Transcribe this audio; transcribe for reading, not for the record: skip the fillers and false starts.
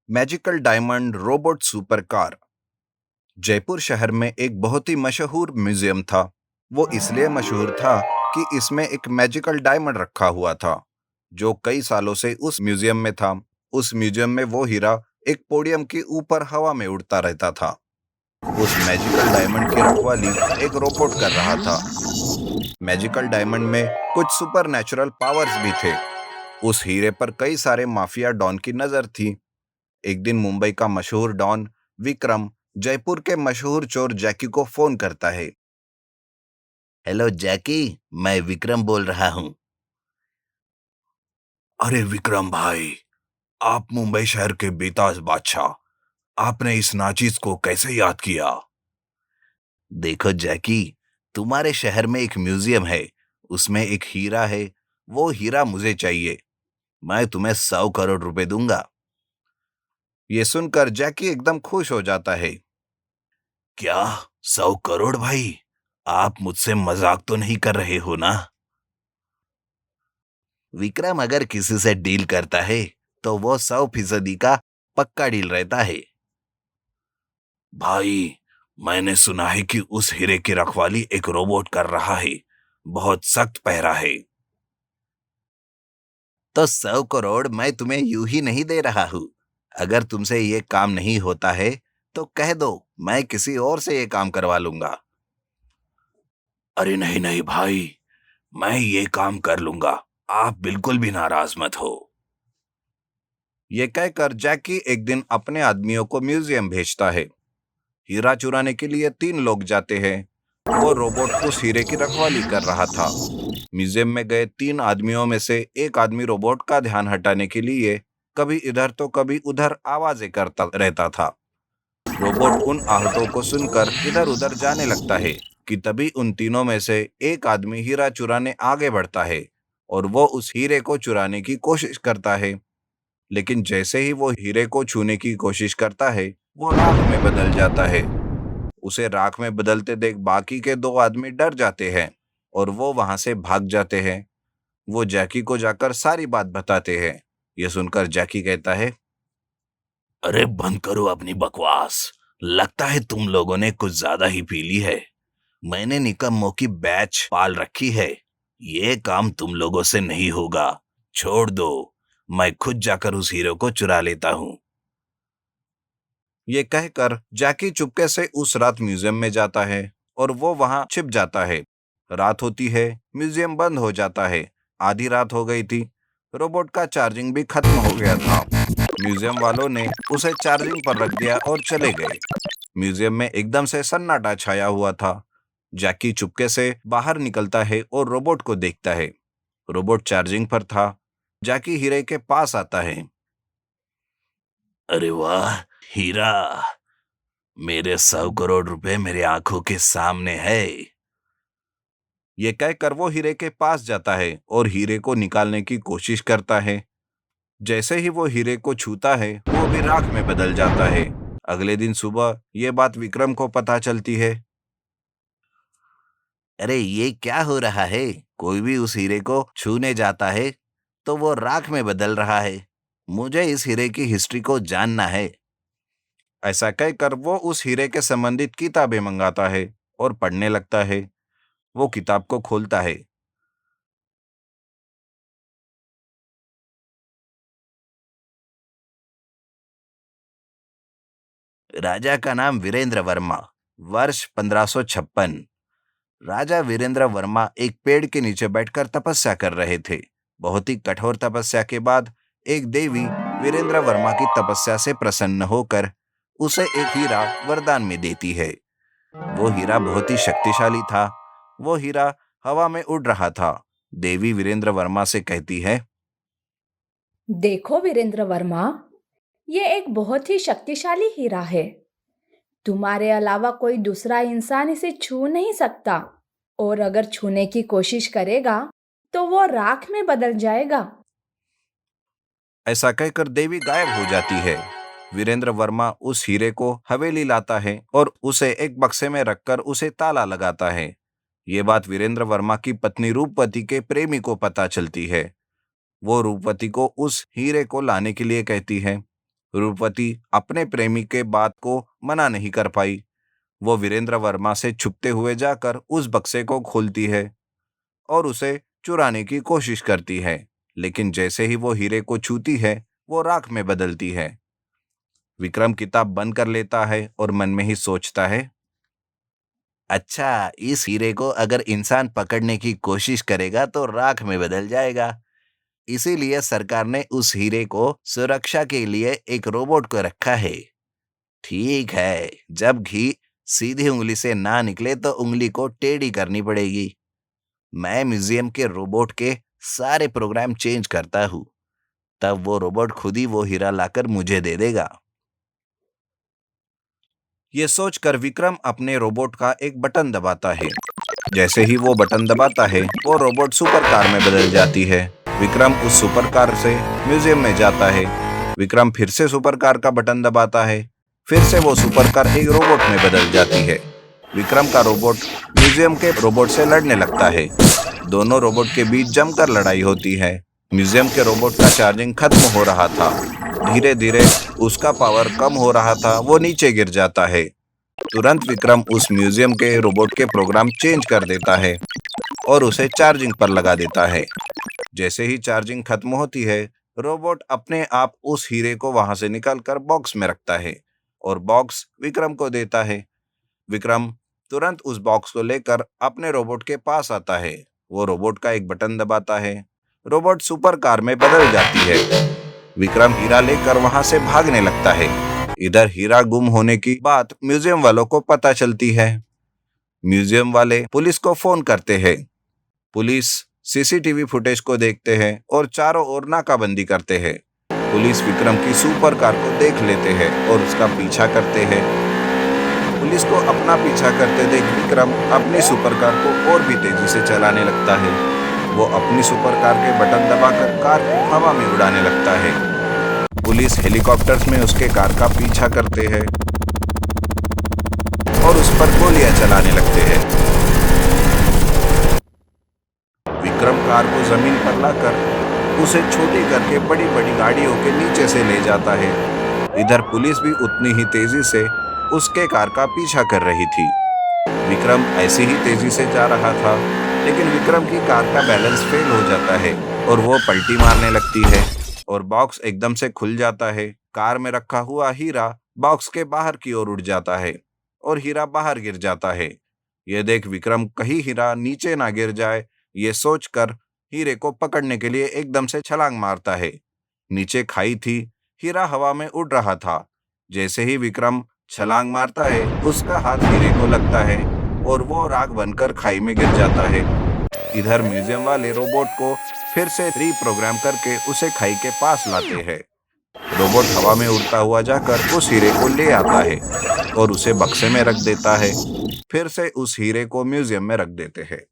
Magical diamond robot super car. Jaipur शहर में एक बहुत ही मशहूर म्यूजियम था। वो इसलिए मशहूर था कि इसमें एक मैजिकल डायमंड रखा हुआ था जो कई सालों से उस म्यूजियम में था। उस म्यूजियम में वो हीरा एक पोडियम के ऊपर हवा में उड़ता रहता था। उस मैजिकल डायमंड की रखवाली एक रोबोट कर रहा था। मैजिकल डायमंड में कुछ सुपर नेचुरल पावर्स भी थे। उस हीरे पर कई सारे माफिया डॉन की नजर थी। एक दिन मुंबई का मशहूर डॉन विक्रम जयपुर के मशहूर चोर जैकी को फोन करता है। हेलो जैकी, मैं विक्रम बोल रहा हूँ। अरे विक्रम भाई, आप मुंबई शहर के बेताज बादशाह, आपने इस नाचीज को कैसे याद किया? देखो जैकी, तुम्हारे शहर में एक म्यूजियम है, उसमें एक हीरा है। वो हीरा मुझे चाहिए। मैं तुम्हें 100 करोड़ रुपए दूंगा। ये सुनकर जैकी एकदम खुश हो जाता है। क्या 100 करोड़ भाई? आप मुझसे मजाक तो नहीं कर रहे हो ना? विक्रम अगर किसी से डील करता है तो वो 100% का पक्का डील रहता है। भाई, मैंने सुना है कि उस हीरे की रखवाली एक रोबोट कर रहा है। बहुत सख्त पहरा है। तो 100 करोड़ मैं तुम्हें यूं ही नहीं दे रहा हूं। अगर तुमसे ये काम नहीं होता है तो कह दो, मैं किसी और से ये काम करवा लूंगा। अरे नहीं नहीं भाई, मैं ये काम कर लूंगा। आप बिल्कुल भी नाराज मत हो। ये कहकर जैकी एक दिन अपने आदमियों को म्यूजियम भेजता है। हीरा चुराने के लिए 3 लोग जाते हैं। वो रोबोट उस हीरे की रखवाली कर रहा था। म्यूजियम में गए 3 आदमियों में से एक आदमी रोबोट का ध्यान हटाने के लिए कभी इधर तो कभी उधर आवाजें करता रहता था। रोबोट उन आहतों को सुनकर इधर उधर जाने लगता है कि तभी उन तीनों में से एक आदमी हीरा चुराने आगे बढ़ता है और वो उस हीरे को चुराने की कोशिश करता है। लेकिन जैसे ही वो हीरे को छूने की कोशिश करता है, वो राख में बदल जाता है। उसे राख में बदलते देख बाकी के 2 आदमी डर जाते हैं और वो वहां से भाग जाते हैं। वो जैकी को जाकर सारी बात बताते हैं। ये सुनकर जैकी कहता है, अरे बंद करो अपनी बकवास। लगता है तुम लोगों ने कुछ ज्यादा ही पी ली है। मैंने निकम्मों की बैच पाल रखी है। ये काम तुम लोगों से नहीं होगा। छोड़ दो, मैं खुद जाकर उस हीरो को चुरा लेता हूँ। ये कहकर जैकी चुपके से उस रात म्यूजियम में जाता है और वो वहां छिप जाता है। रात होती है, म्यूजियम बंद हो जाता है। आधी रात हो गई थी। रोबोट का चार्जिंग भी खत्म हो गया था। म्यूजियम वालों ने उसे चार्जिंग पर रख दिया और चले गए। म्यूजियम में एकदम से सन्नाटा छाया हुआ था। जैकी चुपके से बाहर निकलता है और रोबोट को देखता है। रोबोट चार्जिंग पर था। जैकी हीरे के पास आता है। अरे वाह हीरा, मेरे 100 करोड़ रुपए मेरे आंखों के सामने है। ये कहकर वो हीरे के पास जाता है और हीरे को निकालने की कोशिश करता है। जैसे ही वो हीरे को छूता है, वो भी राख में बदल जाता है। अगले दिन सुबह ये बात विक्रम को पता चलती है। अरे ये क्या हो रहा है? कोई भी उस हीरे को छूने जाता है तो वो राख में बदल रहा है। मुझे इस हीरे की हिस्ट्री को जानना है। ऐसा कहकर वो उस हीरे के संबंधित किताबें मंगाता है और पढ़ने लगता है। वो किताब को खोलता है। राजा का नाम वीरेंद्र वर्मा। वर्ष 1556। राजा वीरेंद्र वर्मा एक पेड़ के नीचे बैठकर तपस्या कर रहे थे। बहुत ही कठोर तपस्या के बाद एक देवी वीरेंद्र वर्मा की तपस्या से प्रसन्न होकर उसे एक हीरा वरदान में देती है। वो हीरा बहुत ही शक्तिशाली था। वो हीरा हवा में उड़ रहा था। देवी वीरेंद्र वर्मा से कहती है, देखो वीरेंद्र वर्मा, ये एक बहुत ही शक्तिशाली हीरा है। तुम्हारे अलावा कोई दूसरा इंसान इसे छू नहीं सकता, और अगर छूने की कोशिश करेगा तो वो राख में बदल जाएगा। ऐसा कहकर देवी गायब हो जाती है। वीरेंद्र वर्मा उस हीरे को हवेली लाता है और उसे एक बक्से में रखकर उसे ताला लगाता है। ये बात वीरेंद्र वर्मा की पत्नी रूपवती के प्रेमी को पता चलती है। वो रूपवती को उस हीरे को लाने के लिए कहती है। रूपवती अपने प्रेमी के बात को मना नहीं कर पाई। वो वीरेंद्र वर्मा से छुपते हुए जाकर उस बक्से को खोलती है और उसे चुराने की कोशिश करती है, लेकिन जैसे ही वो हीरे को छूती है, वो राख में बदलती है। विक्रम किताब बंद कर लेता है और मन में ही सोचता है, अच्छा, इस हीरे को अगर इंसान पकड़ने की कोशिश करेगा तो राख में बदल जाएगा। इसीलिए सरकार ने उस हीरे को सुरक्षा के लिए एक रोबोट को रखा है। ठीक है, जब घी सीधी उंगली से ना निकले तो उंगली को टेढ़ी करनी पड़ेगी। मैं म्यूजियम के रोबोट के सारे प्रोग्राम चेंज करता हूँ, तब वो रोबोट खुद ही वो हीरा लाकर मुझे दे देगा। ये सोचकर विक्रम अपने रोबोट का एक बटन दबाता है। जैसे ही वो बटन दबाता है, वो रोबोट सुपर कार में बदल जाती है। विक्रम उस सुपर कार से म्यूजियम में जाता है। विक्रम फिर से सुपर कार का बटन दबाता है। फिर से वो सुपर कार एक रोबोट में बदल जाती है। विक्रम का रोबोट म्यूजियम के रोबोट से लड़ने लगता है। दोनों रोबोट के बीच जमकर लड़ाई होती है। म्यूजियम के रोबोट का चार्जिंग खत्म हो रहा था। धीरे धीरे उसका पावर कम हो रहा था, वो नीचे गिर जाता है। तुरंत विक्रम उस म्यूजियम के रोबोट के प्रोग्राम चेंज कर देता है और उसे चार्जिंग पर लगा देता है। जैसे ही चार्जिंग खत्म होती है, रोबोट अपने आप उस हीरे को वहां से निकालकर बॉक्स में रखता है और बॉक्स विक्रम को देता है। विक्रम तुरंत उस बॉक्स को लेकर अपने रोबोट के पास आता है। वो रोबोट का एक बटन दबाता है। रोबोट सुपर कार में बदल जाती है। विक्रम हीरा लेकर वहां से भागने लगता है। इधर हीरा गुम होने की बात म्यूजियम वालों को पता चलती है। म्यूजियम वाले पुलिस को फोन करते हैं। पुलिस सीसीटीवी फुटेज को देखते हैं और चारों ओर नाकाबंदी करते हैं। पुलिस विक्रम की सुपर कार को देख लेते हैं और उसका पीछा करते हैं। पुलिस को अपना पीछा करते देख विक्रम अपनी सुपर कार को और भी तेजी से चलाने लगता है। वो अपनी सुपर कार के बटन दबाकर कार को हवा में उड़ाने लगता है। पुलिस हेलीकॉप्टर्स में उसके कार का पीछा करते हैं और उस पर गोलियां चलाने लगते हैं। विक्रम कार को जमीन पर लाकर उसे छोटी करके बड़ी बड़ी गाड़ियों के नीचे से ले जाता है। इधर पुलिस भी उतनी ही तेजी से उसके कार का पीछा कर रही थी। विक्रम ऐसी ही तेजी से जा रहा था, लेकिन विक्रम की कार का बैलेंस फेल हो जाता है और वो पलटी मारने लगती है और बॉक्स एकदम से खुल जाता है। कार में रखा हुआ हीरा बॉक्स के बाहर की ओर उड़ जाता है और हीरा बाहर गिर जाता है। यह देख विक्रम कहीं हीरा नीचे ना गिर जाए, ये सोचकर हीरे को पकड़ने के लिए एकदम से छलांग मारता है। नीचे खाई थी, हीरा हवा में उड़ रहा था। जैसे ही विक्रम छलांग मारता है, उसका हाथ हीरे को लगता है और वो राख बनकर खाई में गिर जाता है। इधर म्यूजियम वाले रोबोट को फिर से रीप्रोग्राम करके उसे खाई के पास लाते हैं। रोबोट हवा में उड़ता हुआ जाकर उस हीरे को ले आता है और उसे बक्से में रख देता है। फिर से उस हीरे को म्यूजियम में रख देते हैं।